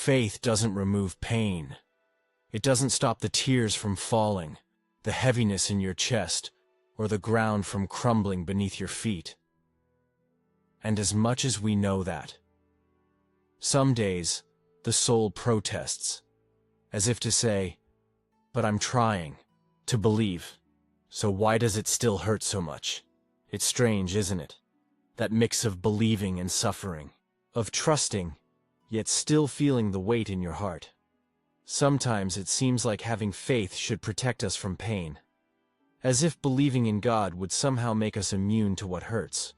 faith doesn't remove pain. It doesn't stop the tears from falling, the heaviness in your chest, or the ground from crumbling beneath your feet. And as much as we know that, some days the soul protests, as if to say, "But I'm trying to believe, so why does it still hurt so much?" It's strange, isn't it? That mix of believing and suffering, of trusting, yet still feeling the weight in your heart. Sometimes it seems like having faith should protect us from pain, as if believing in God would somehow make us immune to what hurts.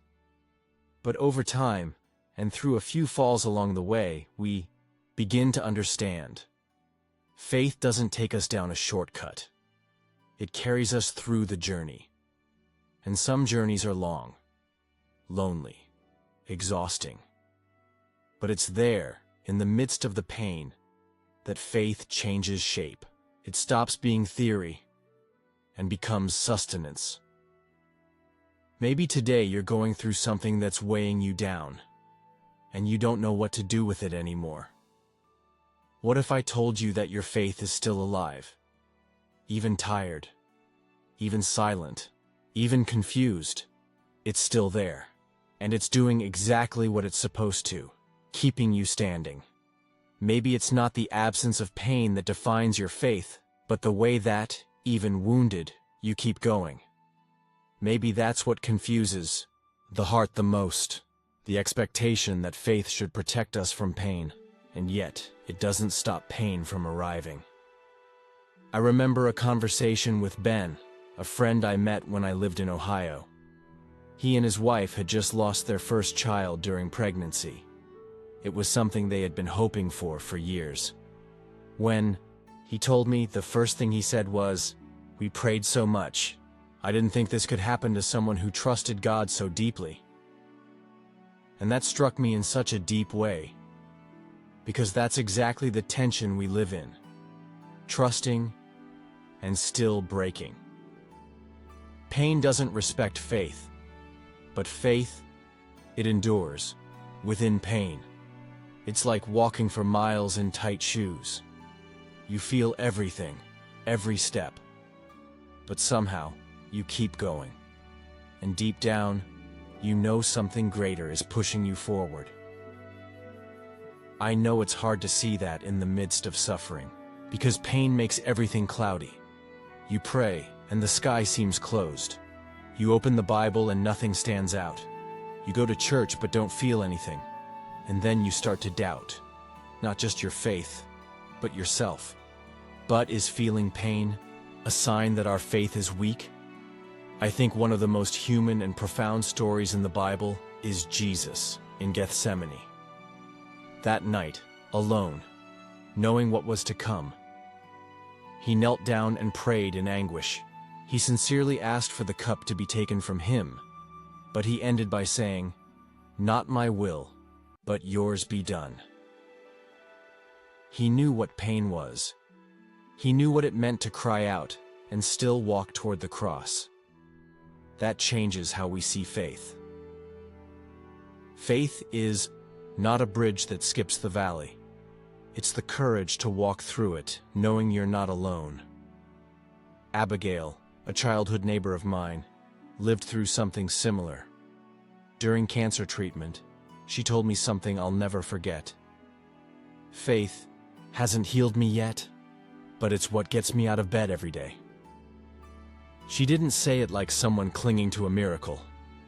But over time, and through a few falls along the way, we begin to understand. Faith doesn't take us down a shortcut. It carries us through the journey. And some journeys are long, lonely, exhausting. But it's there, in the midst of the pain, that faith changes shape. It stops being theory and becomes sustenance. Maybe today you're going through something that's weighing you down, and you don't know what to do with it anymore. What if I told you that your faith is still alive, even tired, even silent, even confused? It's still there, and it's doing exactly what it's supposed to, keeping you standing. Maybe it's not the absence of pain that defines your faith, but the way that, even wounded, you keep going. Maybe that's what confuses the heart the most, the expectation that faith should protect us from pain, and yet it doesn't stop pain from arriving. I remember a conversation with Ben, a friend I met when I lived in Ohio. He and his wife had just lost their first child during pregnancy. It was something they had been hoping for years. When he told me, the first thing he said was, "We prayed so much. I didn't think this could happen to someone who trusted God so deeply." And that struck me in such a deep way, because that's exactly the tension we live in, trusting and still breaking. Pain doesn't respect faith, but faith, it endures within pain. It's like walking for miles in tight shoes. You feel everything, every step, but somehow you keep going. And deep down, you know something greater is pushing you forward. I know it's hard to see that in the midst of suffering, because pain makes everything cloudy. You pray, and the sky seems closed. You open the Bible and nothing stands out. You go to church but don't feel anything. And then you start to doubt, not just your faith, but yourself. But is feeling pain a sign that our faith is weak? I think one of the most human and profound stories in the Bible is Jesus in Gethsemane. That night, alone, knowing what was to come, he knelt down and prayed in anguish. He sincerely asked for the cup to be taken from him, but he ended by saying, "Not my will, but yours be done." He knew what pain was. He knew what it meant to cry out and still walk toward the cross. That changes how we see faith. Faith is not a bridge that skips the valley. It's the courage to walk through it, knowing you're not alone. Abigail, a childhood neighbor of mine, lived through something similar. During cancer treatment, she told me something I'll never forget. "Faith hasn't healed me yet, but it's what gets me out of bed every day." She didn't say it like someone clinging to a miracle.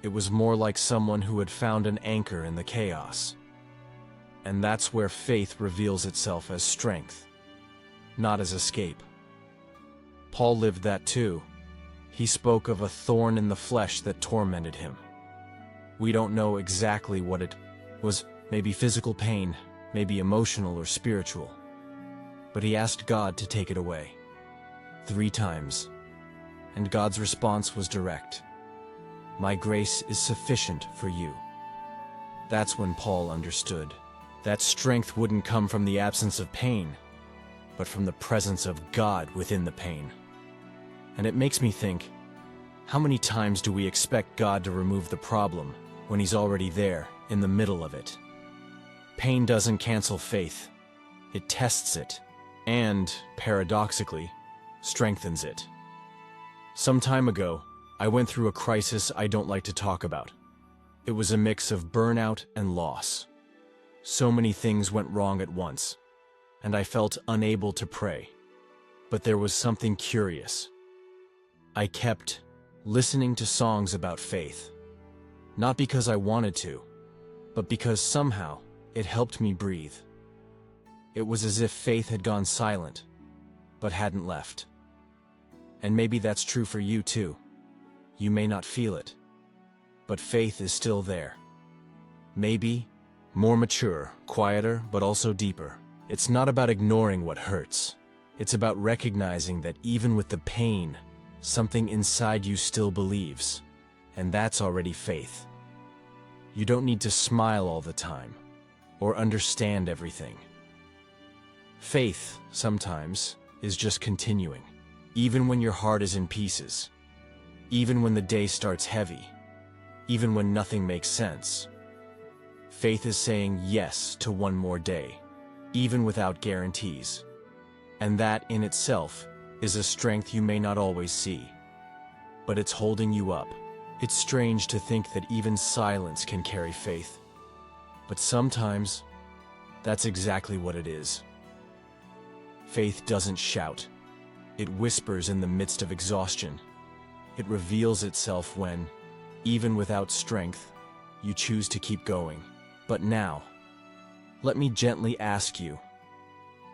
It was more like someone who had found an anchor in the chaos. And that's where faith reveals itself as strength, not as escape. Paul lived that too. He spoke of a thorn in the flesh that tormented him. We don't know exactly what it was, maybe physical pain, maybe emotional or spiritual. But he asked God to take it away 3 times. And God's response was direct. "My grace is sufficient for you." That's when Paul understood that strength wouldn't come from the absence of pain, but from the presence of God within the pain. And it makes me think, how many times do we expect God to remove the problem when He's already there, in the middle of it? Pain doesn't cancel faith, It tests it, and, paradoxically, strengthens it. Some time ago, I went through a crisis I don't like to talk about. It was a mix of burnout and loss. So many things went wrong at once, and I felt unable to pray. But there was something curious. I kept listening to songs about faith. Not because I wanted to, but because somehow it helped me breathe. It was as if faith had gone silent, but hadn't left. And maybe that's true for you too. You may not feel it, but faith is still there. Maybe more mature, quieter, but also deeper. It's not about ignoring what hurts. It's about recognizing that even with the pain, something inside you still believes, and that's already faith. You don't need to smile all the time, or understand everything. Faith, sometimes, is just continuing, even when your heart is in pieces, even when the day starts heavy, even when nothing makes sense. Faith is saying yes to one more day, even without guarantees. And that, in itself, is a strength you may not always see. But it's holding you up. It's strange to think that even silence can carry faith. But sometimes, that's exactly what it is. Faith doesn't shout. It whispers in the midst of exhaustion. It reveals itself when, even without strength, you choose to keep going. But now, let me gently ask you,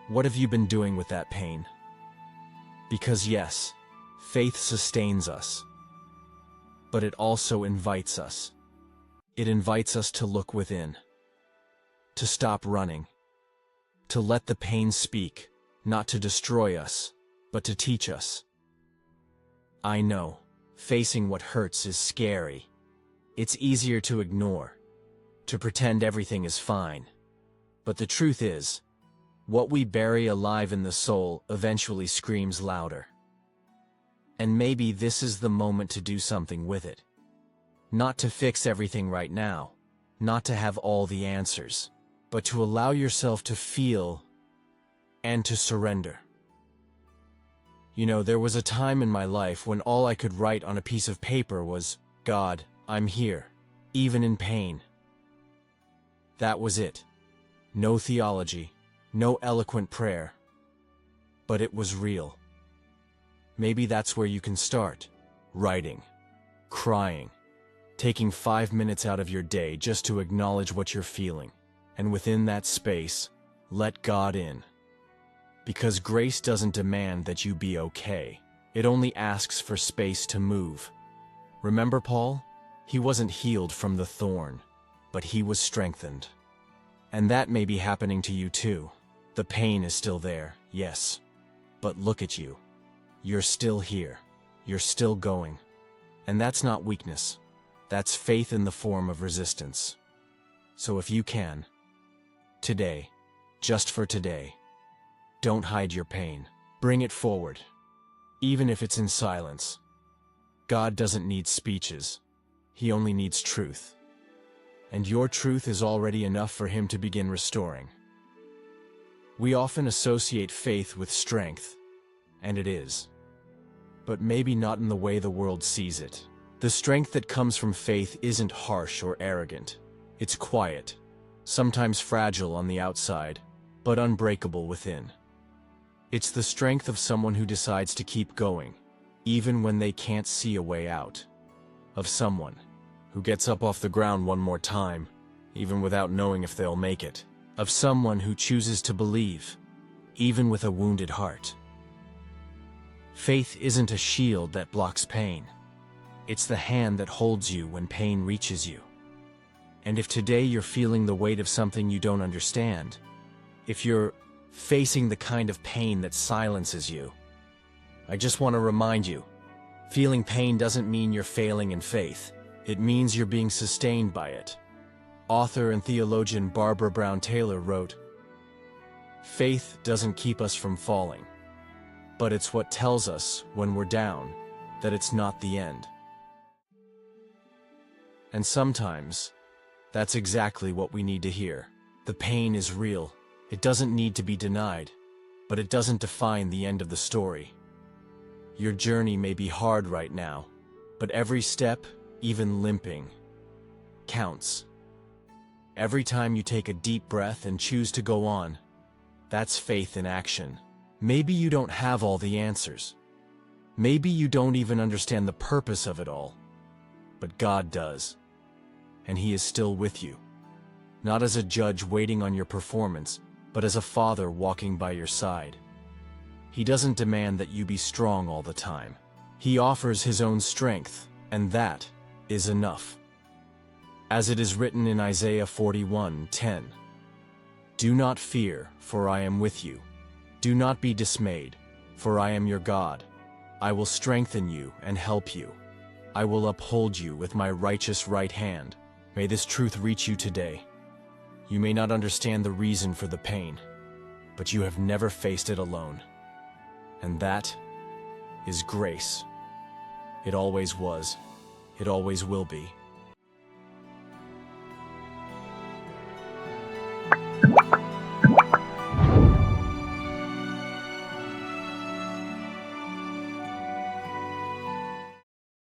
what have you been doing with that pain? Because yes, faith sustains us, but it also invites us. It invites us to look within, to stop running, to let the pain speak, not to destroy us, but to teach us. I know, facing what hurts is scary. It's easier to ignore, to pretend everything is fine. But the truth is, what we bury alive in the soul eventually screams louder. And maybe this is the moment to do something with it. Not to fix everything right now, not to have all the answers, but to allow yourself to feel and to surrender. You know, there was a time in my life when all I could write on a piece of paper was, "God, I'm here, even in pain." That was it. No theology, no eloquent prayer. But it was real. Maybe that's where you can start. Writing, crying, taking 5 minutes out of your day just to acknowledge what you're feeling. And within that space, let God in. Because grace doesn't demand that you be okay. It only asks for space to move. Remember Paul? He wasn't healed from the thorn, but he was strengthened. And that may be happening to you too. The pain is still there, yes. But look at you. You're still here. You're still going. And that's not weakness. That's faith in the form of resistance. So if you can, today, just for today, don't hide your pain. Bring it forward, even if it's in silence. God doesn't need speeches. He only needs truth. And your truth is already enough for him to begin restoring. We often associate faith with strength, and it is. But maybe not in the way the world sees it. The strength that comes from faith isn't harsh or arrogant. It's quiet, sometimes fragile on the outside, but unbreakable within. It's the strength of someone who decides to keep going, even when they can't see a way out. Of someone who gets up off the ground one more time, even without knowing if they'll make it. Of someone who chooses to believe, even with a wounded heart. Faith isn't a shield that blocks pain. It's the hand that holds you when pain reaches you. And if today you're feeling the weight of something you don't understand, if you're facing the kind of pain that silences you, I just want to remind you, feeling pain doesn't mean you're failing in faith. It means you're being sustained by it. Author and theologian Barbara Brown Taylor wrote, "Faith doesn't keep us from falling, but it's what tells us when we're down that it's not the end." And sometimes, that's exactly what we need to hear. The pain is real. It doesn't need to be denied, but it doesn't define the end of the story. Your journey may be hard right now, but every step, even limping, counts. Every time you take a deep breath and choose to go on, that's faith in action. Maybe you don't have all the answers. Maybe you don't even understand the purpose of it all. But God does. And He is still with you. Not as a judge waiting on your performance, but as a father walking by your side. He doesn't demand that you be strong all the time. He offers His own strength, and that is enough. As it is written in Isaiah 41:10, "Do not fear, for I am with you. Do not be dismayed, for I am your God. I will strengthen you and help you. I will uphold you with my righteous right hand." May this truth reach you today. You may not understand the reason for the pain, but you have never faced it alone. And that is grace. It always was. It always will be.